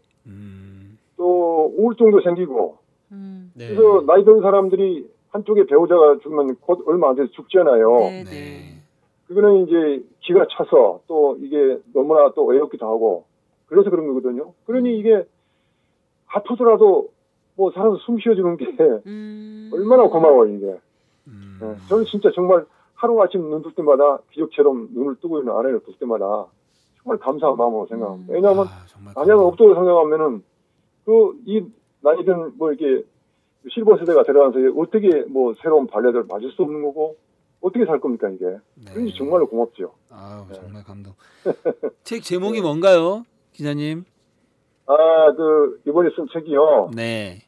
또 우울증도 생기고 네. 그래서 나이 든 사람들이 한쪽에 배우자가 죽으면 곧 얼마 안 돼서 죽잖아요. 네. 그거는 이제 기가 차서 또 이게 너무나 또 외롭기도 하고 그래서 그런 거거든요. 그러니 이게 아프더라도 뭐 살아서 숨 쉬어주는 게 얼마나 고마워요 이게. 네, 저는 진짜 정말 하루아침 눈 뜰 때마다 기적처럼 눈을 뜨고 있는 아내를 볼 때마다 정말 감사한 마음으로 생각합니다. 왜냐하면 만약 없다고 생각하면은 이 나이든 뭐 이렇게 실버 세대가 들어가서 어떻게 뭐 새로운 발레를 맞을 수 없는 거고 어떻게 살 겁니까 이게. 네. 그러니 정말로 고맙죠. 아유 정말 감동. 책 제목이 뭔가요, 기자님? 이번에 쓴 책이요. 네.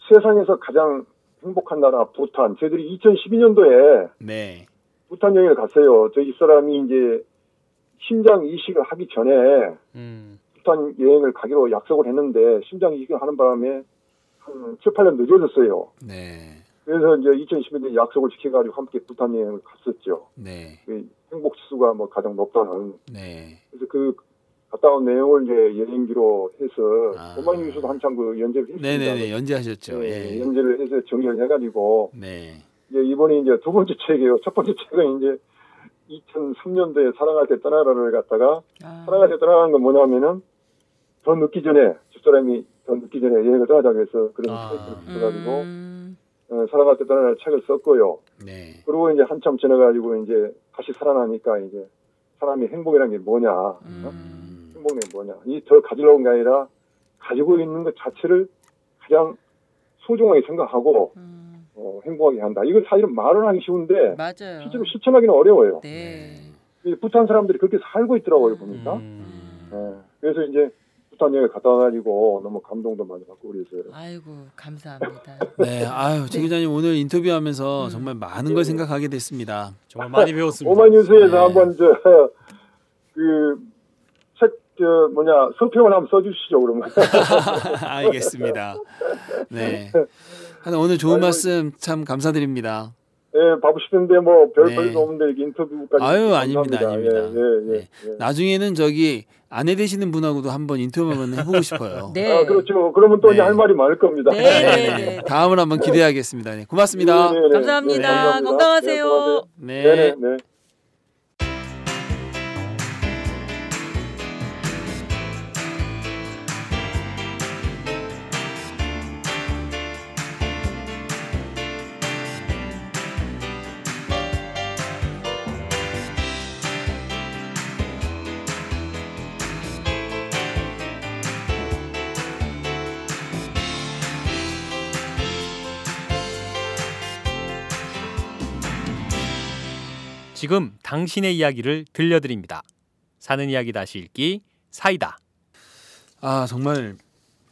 세상에서 가장 행복한 나라 부탄. 저희들이 2012년도에 네. 부탄 여행을 갔어요. 저희 사람이 이제 심장 이식을 하기 전에 부탄 여행을 가기로 약속을 했는데 심장 이식을 하는 바람에 한 7, 8년 늦어졌어요. 네. 그래서 이제 2012년에 약속을 지켜가지고 함께 부탄 여행을 갔었죠. 네. 행복 지수가 뭐 가장 높다는. 네. 그래서 그 갔다 온 내용을 이제 여행기로 해서 오마이뉴스도 한참 그 연재를 했습니다. 네네네 연재하셨죠. 네, 예. 연재를 해서 정리를 해가지고 네. 이제 이번에 이제 두 번째 책이에요. 첫 번째 책은 이제 2003년도에 사랑할 때 떠나라를 갖다가 사랑할 때 떠나라는 건 뭐냐면은 더 늦기 전에 집사람이 더 늦기 전에 여행을 떠나자고 해서 그런 책을 써가지고 사랑할 때 떠나라는 책을 썼고요. 네. 그리고 이제 한참 지나가지고 이제 다시 살아나니까 이제 사람이 행복이라는 게 뭐냐, 행복이 뭐냐, 이 더 가지려고 한 게 아니라 가지고 있는 것 자체를 가장 소중하게 생각하고 행복하게 한다. 이걸 사실은 말은 하기 쉬운데 맞아요. 실제로 실천하기는 어려워요. 네. 부탄 사람들이 그렇게 살고 있더라고요 보니까. 네. 그래서 이제 부탄 여행 갔다 와가지고 너무 감동도 많이 받고 그래서. 아이고 감사합니다. 네, 아유 최 기자님 오늘 인터뷰하면서 정말 많은 걸 생각하게 됐습니다. 정말 많이 배웠습니다. 오마이뉴스에서 네. 한번 서평을 한번 써주시죠 그러면. 알겠습니다. 네. 하여튼 오늘 좋은 말씀 참 감사드립니다. 예, 바쁘시던데 뭐 별 네. 볼일 없는데 이렇게 인터뷰까지. 아유 아닙니다. 예. 나중에는 저기 아내 되시는 분하고도 한번 인터뷰 한번 해보고 싶어요. 네. 그렇죠. 그러면 또 네. 이제 할 말이 많을 겁니다. 네. 다음을 한번 기대하겠습니다. 네, 고맙습니다. 네, 네, 네. 감사합니다. 네, 감사합니다. 건강하세요. 네, 고마워요. 네. 네. 지금 당신의 이야기를 들려드립니다. 사는 이야기 다시 읽기 사이다. 아 정말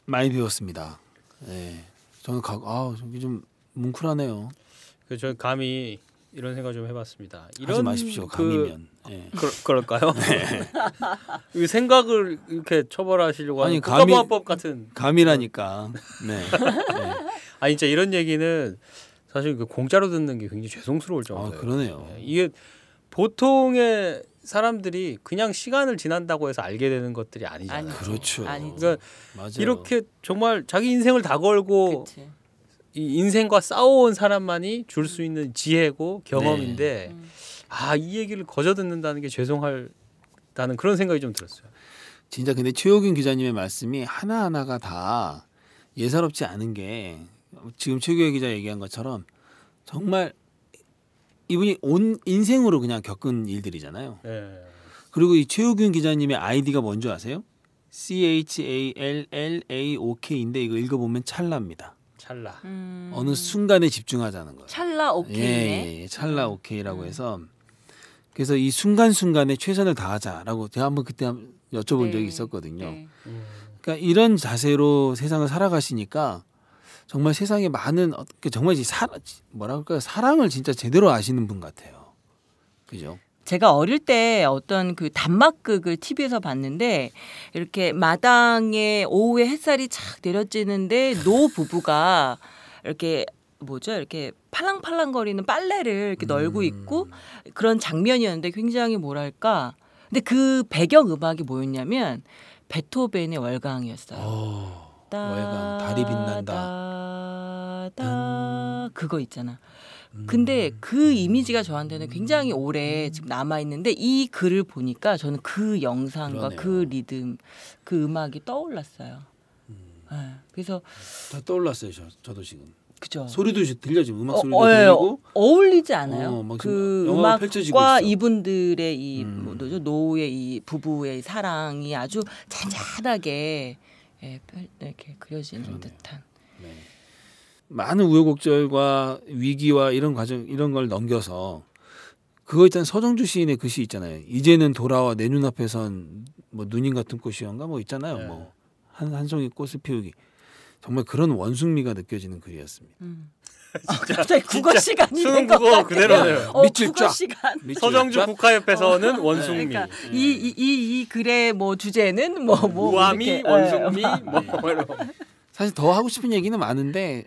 많이 배웠습니다. 네. 저는 저기 좀 뭉클하네요. 그래서 저는 감히 이런 생각 좀 해봤습니다. 하지 마십시오. 감이면. 네. 그럴까요? 이 생각을 이렇게 처벌하시려고 하는 국가보안법 같은. 감이라니까. 네. 네. 아니 진짜 이런 얘기는 사실 그 공짜로 듣는 게 굉장히 죄송스러울 정도예요. 그러네요. 이게 보통의 사람들이 그냥 시간을 지난다고 해서 알게 되는 것들이 아니잖아요. 그렇죠. 아니죠. 그러니까 맞아요. 이렇게 정말 자기 인생을 다 걸고 그치. 이 인생과 싸워온 사람만이 줄 수 있는 지혜고 경험인데 이 얘기를 거저 듣는다는 게 죄송하다는 그런 생각이 좀 들었어요. 진짜 근데 최욱윤 기자님의 말씀이 하나하나가 다 예사롭지 않은 게 지금 최규혜 기자 얘기한 것처럼 정말 이분이 온 인생으로 그냥 겪은 일들이잖아요. 네. 그리고 이 최욱윤 기자님의 아이디가 뭔지 아세요? CHALLAOK인데 이거 읽어보면 찰나입니다. 찰나. 어느 순간에 집중하자는 거예요. 찰나 오케이네. 예, 찰나 오케이라고 해서 그래서 이 순간순간에 최선을 다하자라고 제가 한번 그때 여쭤본 적이 있었거든요. 네. 그러니까 이런 자세로 세상을 살아가시니까 정말 세상에 많은 정말 뭐랄까 사랑을 진짜 제대로 아시는 분 같아요. 그죠? 제가 어릴 때 어떤 그 단막극을 TV에서 봤는데 이렇게 마당에 오후에 햇살이 착 내려지는데 노 부부가 이렇게 이렇게 팔랑팔랑거리는 빨래를 이렇게 널고 있고 그런 장면이었는데 굉장히 뭐랄까. 근데 그 배경 음악이 뭐였냐면 베토벤의 월광이었어요. 월광 달이 빛난다. 그거 있잖아. 근데 그 이미지가 저한테는 굉장히 오래 지금 남아 있는데 이 글을 보니까 저는 그 영상과 그러네요. 그 리듬, 그 음악이 떠올랐어요. 네, 그래서 다 떠올랐어요. 저도 지금 그죠. 소리도 들려지고 음악 소리도 들리고 어울리지 않아요? 막 그 지금 영화가 펼쳐지고 음악과 있어. 이분들의 이 노후의 이 부부의 사랑이 아주 잔잔하게 이렇게 그려지는 그러네요. 듯한. 네. 많은 우여곡절과 위기와 이런 과정 이런 걸 넘겨서 그거 있잖아요. 서정주 시인의 글씨 있잖아요. 이제는 돌아와 내 눈앞에선 뭐 누님 같은 꽃이었가 뭐 있잖아요. 네. 뭐 한 송이 꽃을 피우기 정말 그런 원숭미가 느껴지는 글이었습니다. 갑자기 국어 시간이 수능 된 것 국어 같아요. 그대로네요. 밑줄 국어 쫙. 시간. 서정주 국화협회에서는 원숭미, 그러니까 이 글의 뭐 주제는 뭐 우아미, 이렇게, 원숭미, 뭐 이런. 사실 더 하고 싶은 얘기는 많은데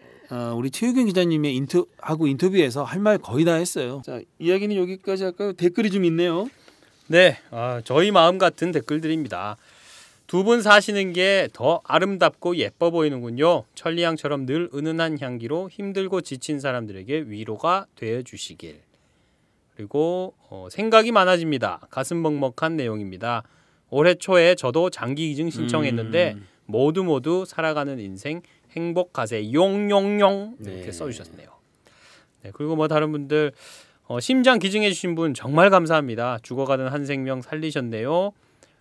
우리 최유경 기자님의 인터뷰에서 할 말 거의 다 했어요. 자, 이야기는 여기까지 할까요? 댓글이 좀 있네요. 네, 저희 마음 같은 댓글들입니다. 두 분 사시는 게 더 아름답고 예뻐 보이는군요. 천리향처럼 늘 은은한 향기로 힘들고 지친 사람들에게 위로가 되어 주시길. 그리고 생각이 많아집니다. 가슴 먹먹한 내용입니다. 올해 초에 저도 장기 이증 신청했는데 모두 살아가는 인생 행복하세 용용용 이렇게 네. 써주셨네요. 네, 그리고 뭐 다른 분들 심장 기증해 주신 분 정말 감사합니다. 죽어가는 한 생명 살리셨네요.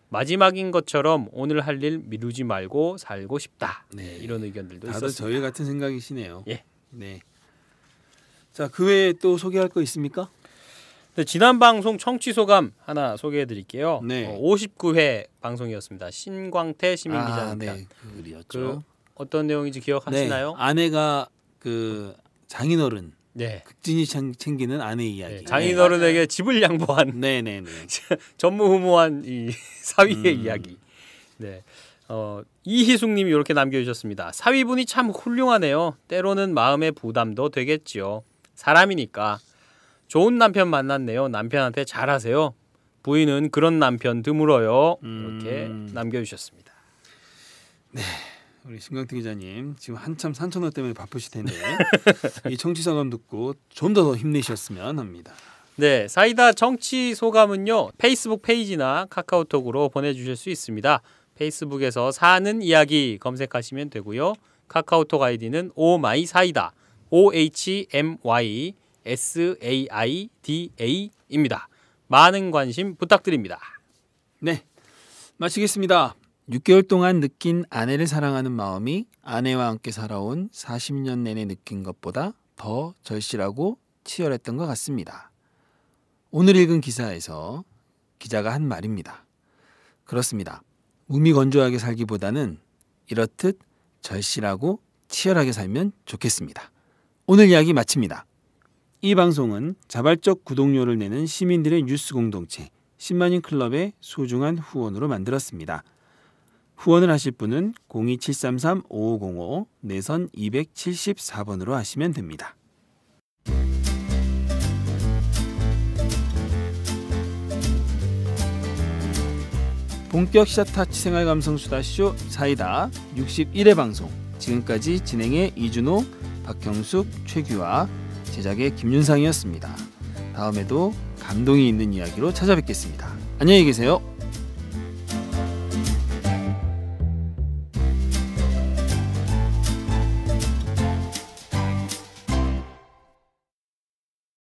마지막인 것처럼 오늘 할 일 미루지 말고 살고 싶다. 네. 이런 의견들도 다들 있었습니다. 저희 같은 생각이시네요. 예. 네. 자, 그 외에 또 소개할 거 있습니까? 네, 지난 방송 청취 소감 하나 소개해 드릴게요. 네. 59회 방송이었습니다. 신광태 시민기자입니다. 네, 그 글이었죠. 그 어떤 내용인지 기억하시나요? 네, 아내가 그 장인어른 네. 극진히 챙기는 아내 이야기. 네, 장인어른에게 집을 양보한 네네네. 전무후무한 이 사위의 이야기. 네. 이희숙님이 이렇게 남겨주셨습니다. 사위분이 참 훌륭하네요. 때로는 마음의 부담도 되겠지요. 사람이니까. 좋은 남편 만났네요. 남편한테 잘하세요. 부인은 그런 남편 드물어요. 이렇게 남겨주셨습니다. 우리 신광태 기자님 지금 한참 산천어 때문에 바쁘실 텐데 이 청취소감 듣고 좀 더 힘내셨으면 합니다. 네, 사이다 청취 소감은요. 페이스북 페이지나 카카오톡으로 보내주실 수 있습니다. 페이스북에서 사는 이야기 검색하시면 되고요. 카카오톡 아이디는 오마이사이다 OHMYSAIDA입니다. 많은 관심 부탁드립니다. 네, 마치겠습니다. 6개월 동안 느낀 아내를 사랑하는 마음이 아내와 함께 살아온 40년 내내 느낀 것보다 더 절실하고 치열했던 것 같습니다. 오늘 읽은 기사에서 기자가 한 말입니다. 그렇습니다. 무미건조하게 살기보다는 이렇듯 절실하고 치열하게 살면 좋겠습니다. 오늘 이야기 마칩니다. 이 방송은 자발적 구독료를 내는 시민들의 뉴스 공동체 10만인 클럽의 소중한 후원으로 만들었습니다. 후원을 하실 분은 02733-5505 내선 274번으로 하시면 됩니다. 본격 샷타치 생활감성 수다쇼 사이다 61회 방송 지금까지 진행의 이준호, 박형숙, 최규화, 제작의 김윤상이었습니다. 다음에도 감동이 있는 이야기로 찾아뵙겠습니다. 안녕히 계세요.